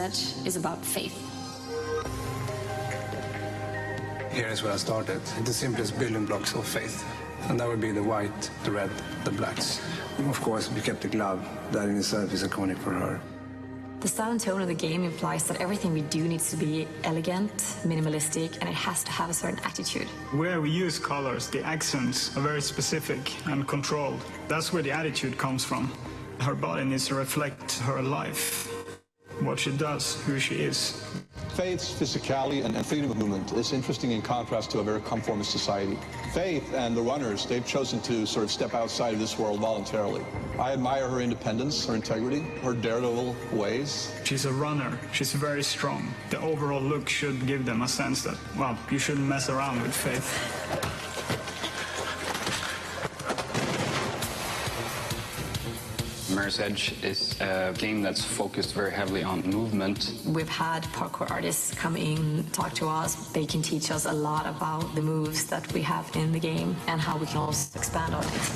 is about faith. Here is where I started. The simplest building blocks of faith. And that would be the white, the red, the blacks. And of course, we kept the glove. That in itself is iconic for her. The style and tone of the game implies that everything we do needs to be elegant, minimalistic, and it has to have a certain attitude. Where we use colors, the accents are very specific and controlled. That's where the attitude comes from. Her body needs to reflect her life, what she does, who she is. Faith's physicality and freedom of movement is interesting in contrast to a very conformist society. Faith and the runners, they've chosen to sort of step outside of this world voluntarily. I admire her independence, her integrity, her daredevil ways. She's a runner. She's very strong. The overall look should give them a sense that, well, you shouldn't mess around with Faith. Mirror's Edge is a game that's focused very heavily on movement. We've had parkour artists come in, talk to us. They can teach us a lot about the moves that we have in the game and how we can also expand on it.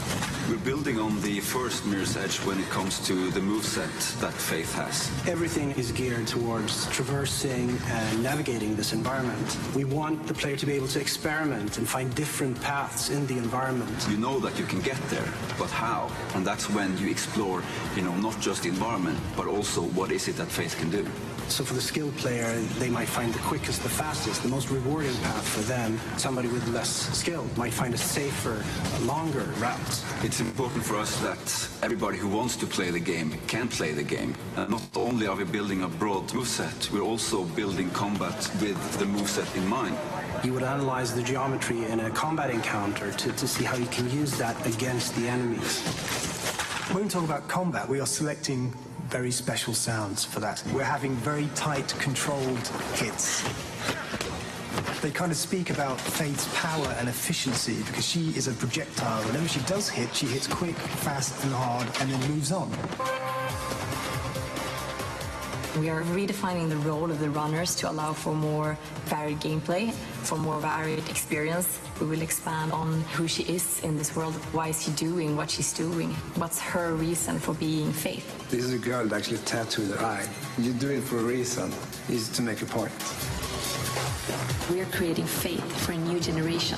We're building on the first Mirror's Edge when it comes to the moveset that Faith has. Everything is geared towards traversing and navigating this environment. We want the player to be able to experiment and find different paths in the environment. You know that you can get there, but how? And that's when you explore, not just the environment, but also what is it that Faith can do. So for the skilled player, they might find the quickest, the fastest, the most rewarding path for them. Somebody with less skill might find a safer, longer route. It's important for us that everybody who wants to play the game can play the game. And not only are we building a broad moveset, we're also building combat with the moveset in mind. You would analyze the geometry in a combat encounter to see how you can use that against the enemies. When we talk about combat, we are selecting very special sounds for that. We're having very tight, controlled hits. They kind of speak about Faith's power and efficiency because she is a projectile. Whenever she does hit, she hits quick, fast and hard and then moves on. We are redefining the role of the runners to allow for more varied gameplay, for more varied experience. We will expand on who she is in this world. Why is she doing what she's doing? What's her reason for being Faith? This is a girl that actually tattooed her eye. You do it for a reason. It's to make a point. We are creating Faith for a new generation.